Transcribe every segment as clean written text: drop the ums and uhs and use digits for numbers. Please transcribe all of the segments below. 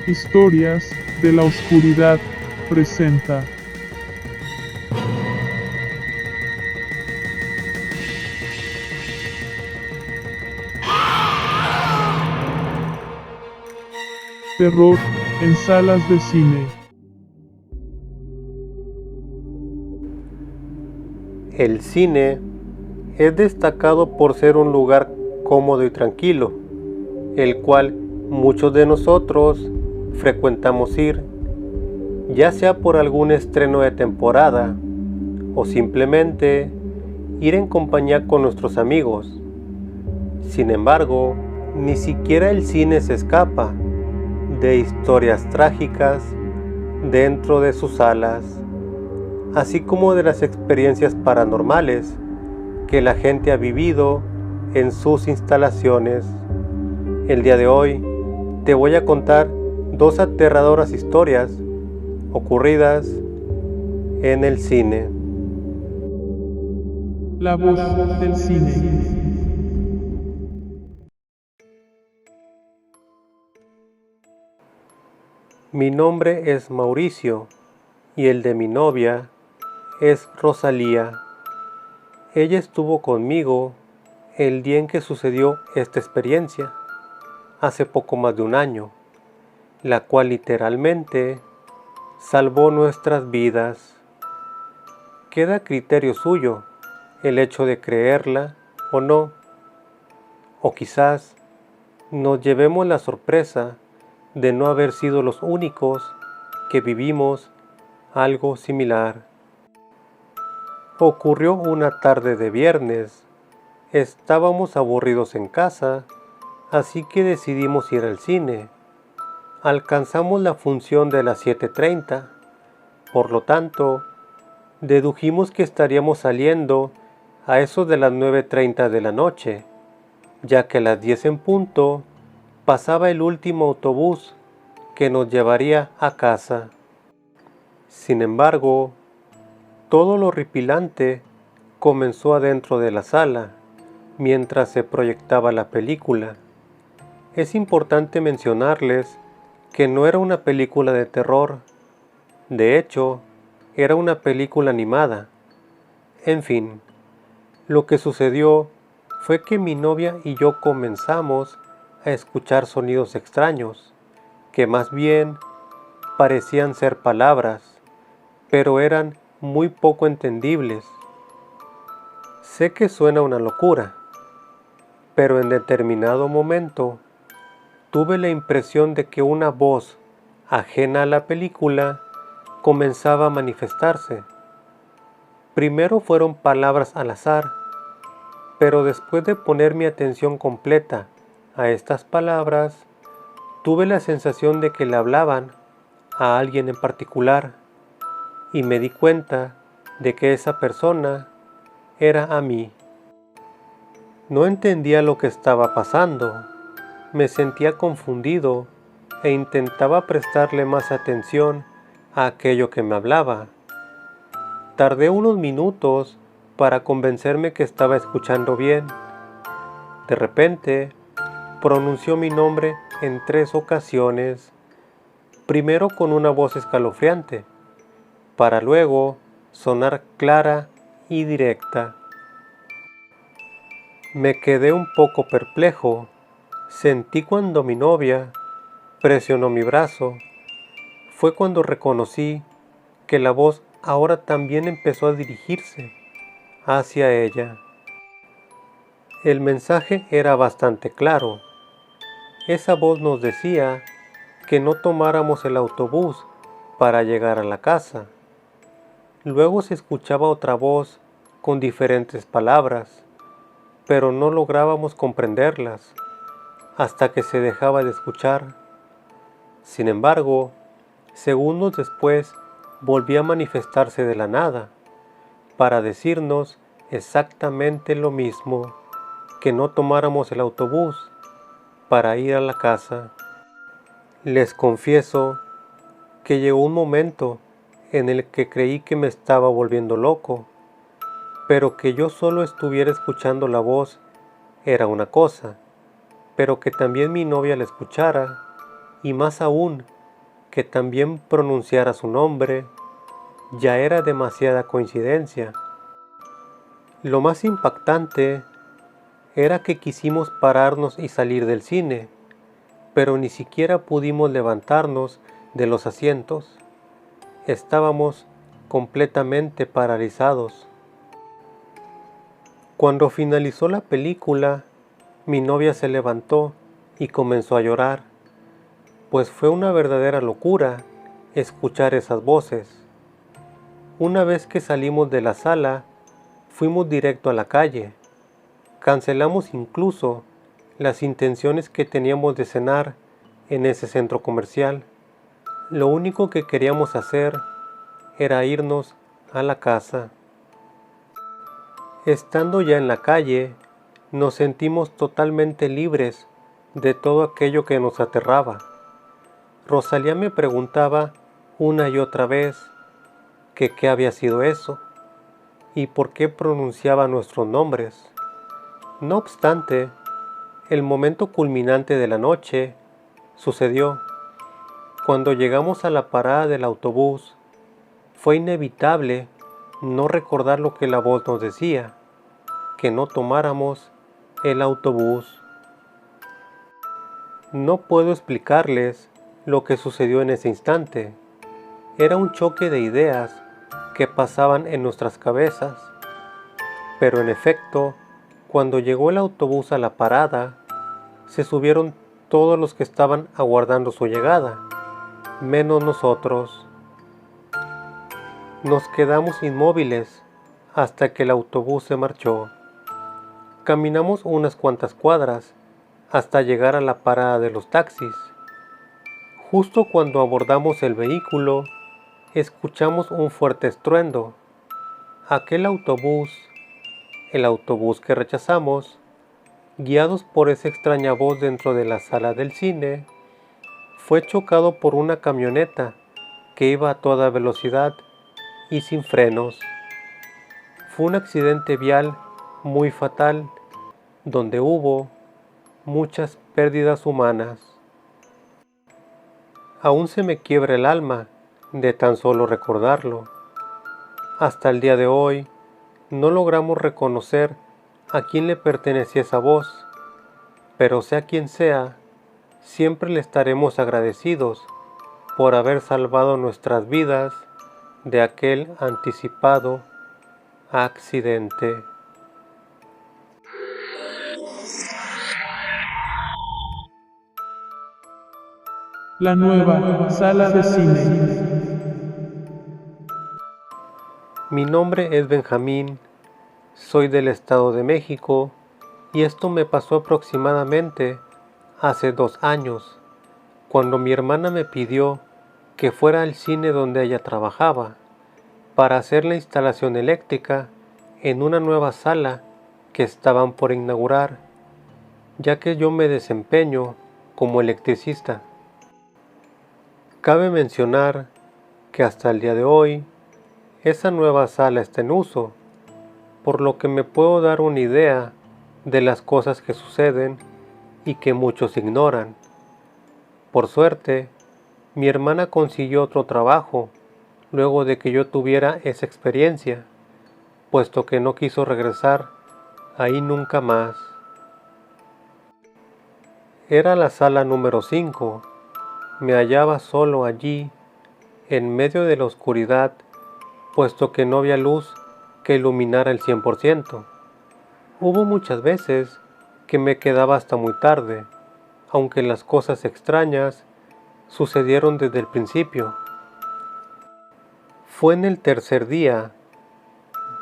Historias de la Oscuridad presenta. Terror en salas de cine. El cine es destacado por ser un lugar cómodo y tranquilo, el cual muchos de nosotros frecuentamos ir, ya sea por algún estreno de temporada o simplemente ir en compañía con nuestros amigos. Sin embargo, ni siquiera el cine se escapa de historias trágicas dentro de sus salas, así como de las experiencias paranormales que la gente ha vivido en sus instalaciones. El día de hoy te voy a contar dos aterradoras historias ocurridas en el cine. La voz del cine. Mi nombre es Mauricio y el de mi novia es Rosalía. Ella estuvo conmigo el día en que sucedió esta experiencia, hace poco más de un año, la cual literalmente salvó nuestras vidas. Queda a criterio suyo el hecho de creerla o no, o quizás nos llevemos la sorpresa de no haber sido los únicos que vivimos algo similar. Ocurrió una tarde de viernes. Estábamos aburridos en casa, así que decidimos ir al cine. Alcanzamos la función de las 7:30, por lo tanto, dedujimos que estaríamos saliendo a eso de las 9:30 de la noche, ya que a las 10 en punto pasaba el último autobús que nos llevaría a casa. Sin embargo, todo lo horripilante comenzó adentro de la sala, mientras se proyectaba la película. Es importante mencionarles que no era una película de terror, de hecho, era una película animada. En fin, lo que sucedió fue que mi novia y yo comenzamos a escuchar sonidos extraños, que más bien parecían ser palabras, pero eran muy poco entendibles. Sé que suena una locura, pero en determinado momento tuve la impresión de que una voz ajena a la película comenzaba a manifestarse. Primero fueron palabras al azar, pero después de poner mi atención completa a estas palabras, tuve la sensación de que le hablaban a alguien en particular y me di cuenta de que esa persona era a mí. No entendía lo que estaba pasando, me sentía confundido e intentaba prestarle más atención a aquello que me hablaba. Tardé unos minutos para convencerme que estaba escuchando bien. De repente, pronunció mi nombre en 3 ocasiones, primero con una voz escalofriante, para luego sonar clara y directa. Me quedé un poco perplejo. Sentí cuando mi novia presionó mi brazo. Fue cuando reconocí que la voz ahora también empezó a dirigirse hacia ella. El mensaje era bastante claro. Esa voz nos decía que no tomáramos el autobús para llegar a la casa. Luego se escuchaba otra voz con diferentes palabras, pero no lográbamos comprenderlas hasta que se dejaba de escuchar. Sin embargo, segundos después volvía a manifestarse de la nada para decirnos exactamente lo mismo, que no tomáramos el autobús para ir a la casa. Les confieso que llegó un momento en el que creí que me estaba volviendo loco, pero que yo solo estuviera escuchando la voz era una cosa, pero que también mi novia la escuchara y más aún que también pronunciara su nombre, ya era demasiada coincidencia. Lo más impactante era que quisimos pararnos y salir del cine, pero ni siquiera pudimos levantarnos de los asientos. Estábamos completamente paralizados. Cuando finalizó la película, mi novia se levantó y comenzó a llorar, pues fue una verdadera locura escuchar esas voces. Una vez que salimos de la sala, fuimos directo a la calle. Cancelamos incluso las intenciones que teníamos de cenar en ese centro comercial. Lo único que queríamos hacer era irnos a la casa. Estando ya en la calle, nos sentimos totalmente libres de todo aquello que nos aterraba. Rosalía me preguntaba una y otra vez que qué había sido eso y por qué pronunciaba nuestros nombres. No obstante, el momento culminante de la noche sucedió. Cuando llegamos a la parada del autobús, fue inevitable no recordar lo que la voz nos decía, que no tomáramos el autobús. No puedo explicarles lo que sucedió en ese instante. Era un choque de ideas que pasaban en nuestras cabezas. Pero en efecto, cuando llegó el autobús a la parada, se subieron todos los que estaban aguardando su llegada, menos nosotros. Nos quedamos inmóviles hasta que el autobús se marchó. Caminamos unas cuantas cuadras hasta llegar a la parada de los taxis. Justo cuando abordamos el vehículo, escuchamos un fuerte estruendo. Aquel autobús, el autobús que rechazamos, guiados por esa extraña voz dentro de la sala del cine, fue chocado por una camioneta que iba a toda velocidad y sin frenos. Fue un accidente vial muy fatal, donde hubo muchas pérdidas humanas. Aún se me quiebra el alma de tan solo recordarlo. Hasta el día de hoy no logramos reconocer a quién le pertenecía esa voz, pero sea quien sea, siempre le estaremos agradecidos por haber salvado nuestras vidas de aquel anticipado accidente. La nueva sala de cine. Mi nombre es Benjamín, soy del Estado de México y esto me pasó aproximadamente hace 2 años, cuando mi hermana me pidió que fuera al cine donde ella trabajaba para hacer la instalación eléctrica en una nueva sala que estaban por inaugurar, ya que yo me desempeño como electricista. Cabe mencionar que hasta el día de hoy esa nueva sala está en uso, por lo que me puedo dar una idea de las cosas que suceden y que muchos ignoran. Por suerte, mi hermana consiguió otro trabajo luego de que yo tuviera esa experiencia, puesto que no quiso regresar ahí nunca más. Era la sala número 5. Me hallaba solo allí, en medio de la oscuridad, puesto que no había luz que iluminara el 100%. Hubo muchas veces que me quedaba hasta muy tarde, aunque las cosas extrañas sucedieron desde el principio. Fue en el tercer día,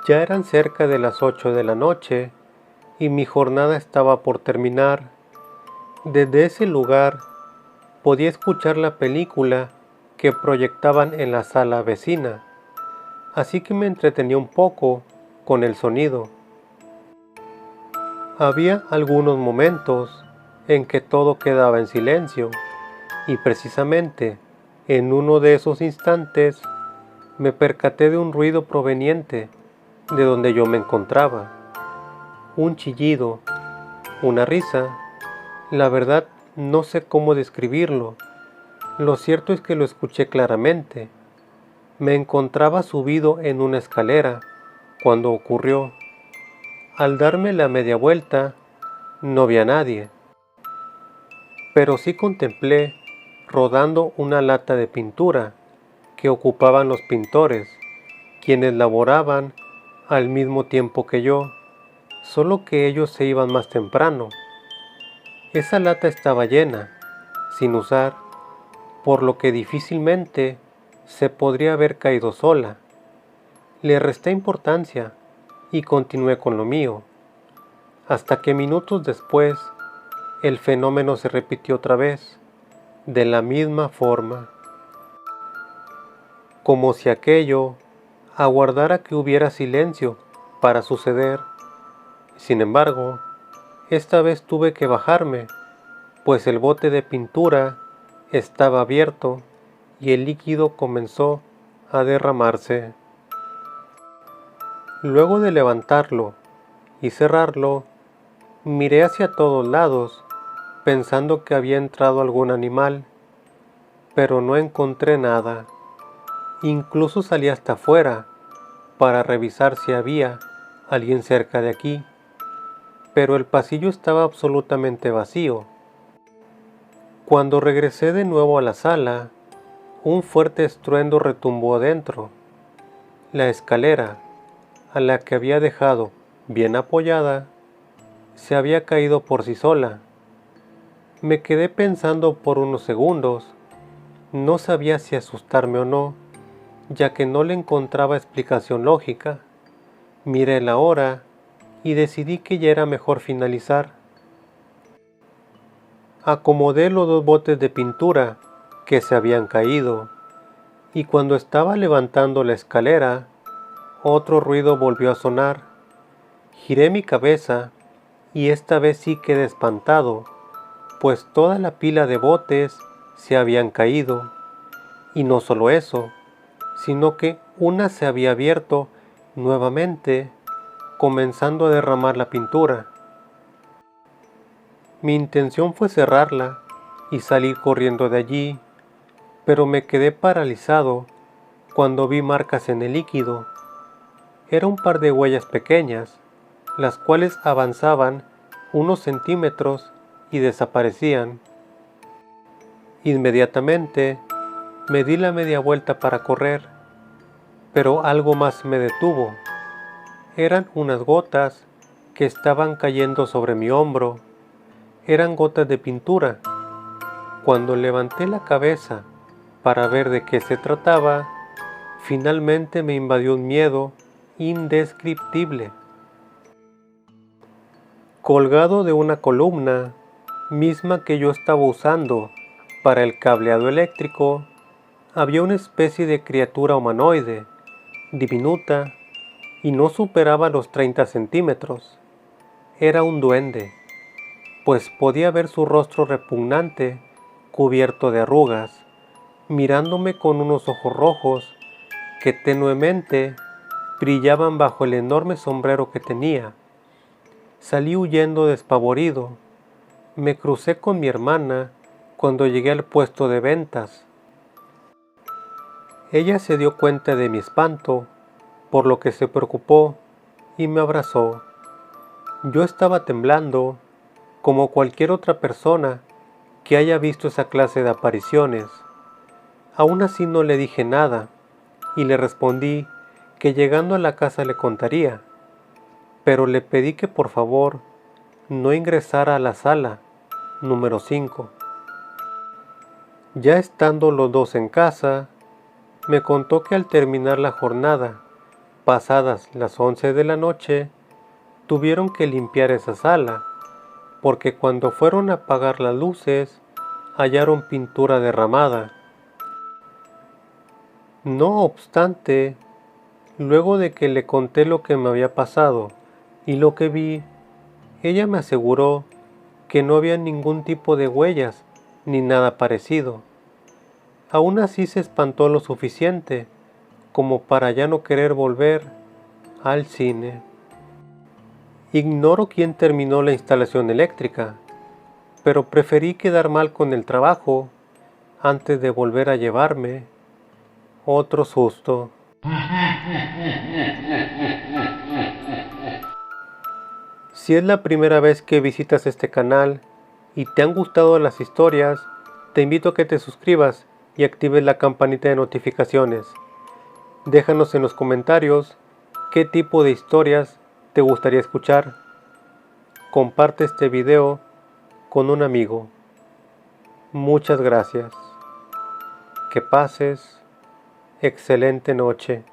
ya eran cerca de las 8 de la noche y mi jornada estaba por terminar. Desde ese lugar podía escuchar la película que proyectaban en la sala vecina, así que me entretenía un poco con el sonido. Había algunos momentos en que todo quedaba en silencio, y precisamente en uno de esos instantes me percaté de un ruido proveniente de donde yo me encontraba. Un chillido, una risa, la verdad no sé cómo describirlo, Lo cierto es que lo escuché claramente. Me encontraba subido en una escalera cuando ocurrió. Al darme la media vuelta, no vi a nadie, pero sí contemplé rodando una lata de pintura que ocupaban los pintores, quienes laboraban al mismo tiempo que yo, solo que ellos se iban más temprano. Esa lata estaba llena, sin usar, por lo que difícilmente se podría haber caído sola. Le resté importancia y continué con lo mío, hasta que minutos después el fenómeno se repitió otra vez, de la misma forma, como si aquello aguardara que hubiera silencio para suceder. Sin embargo, esta vez tuve que bajarme, pues el bote de pintura estaba abierto y el líquido comenzó a derramarse. Luego de levantarlo y cerrarlo, miré hacia todos lados, pensando que había entrado algún animal, pero no encontré nada. Incluso salí hasta afuera para revisar si había alguien cerca de aquí, pero el pasillo estaba absolutamente vacío. Cuando regresé de nuevo a la sala, un fuerte estruendo retumbó adentro. La escalera, a la que había dejado bien apoyada, se había caído por sí sola. Me quedé pensando por unos segundos. No sabía si asustarme o no, ya que no le encontraba explicación lógica. Miré la hora y decidí que ya era mejor finalizar. Acomodé los dos botes de pintura que se habían caído, y cuando estaba levantando la escalera, otro ruido volvió a sonar. Giré mi cabeza y esta vez sí quedé espantado, pues toda la pila de botes se habían caído. Y no solo eso, sino que una se había abierto nuevamente, comenzando a derramar la pintura. Mi intención fue cerrarla y salir corriendo de allí, pero me quedé paralizado cuando vi marcas en el líquido. Era un par de huellas pequeñas, las cuales avanzaban unos centímetros y desaparecían. Inmediatamente me di la media vuelta para correr, pero algo más me detuvo. Eran unas gotas que estaban cayendo sobre mi hombro. Eran gotas de pintura. Cuando levanté la cabeza para ver de qué se trataba, finalmente me invadió un miedo indescriptible. Colgado de una columna, misma que yo estaba usando para el cableado eléctrico, había una especie de criatura humanoide, diminuta, y no superaba los 30 centímetros. Era un duende, pues podía ver su rostro repugnante, cubierto de arrugas, mirándome con unos ojos rojos que tenuemente brillaban bajo el enorme sombrero que tenía. Salí huyendo despavorido. Me crucé con mi hermana cuando llegué al puesto de ventas. Ella se dio cuenta de mi espanto, por lo que se preocupó y me abrazó. Yo estaba temblando, como cualquier otra persona que haya visto esa clase de apariciones. Aún así no le dije nada, y le respondí que llegando a la casa le contaría, pero le pedí que por favor no ingresara a la sala número 5. Ya estando los dos en casa, me contó que al terminar la jornada, pasadas las 11 de la noche, tuvieron que limpiar esa sala, porque cuando fueron a apagar las luces, hallaron pintura derramada. No obstante, luego de que le conté lo que me había pasado y lo que vi, ella me aseguró que no había ningún tipo de huellas ni nada parecido. Aún así se espantó lo suficiente como para ya no querer volver al cine. Ignoro quién terminó la instalación eléctrica, pero preferí quedar mal con el trabajo antes de volver a llevarme otro susto. Si es la primera vez que visitas este canal y te han gustado las historias, te invito a que te suscribas y actives la campanita de notificaciones. Déjanos en los comentarios qué tipo de historias te gustaría escuchar. Comparte este video con un amigo. Muchas gracias. Que pases excelente noche.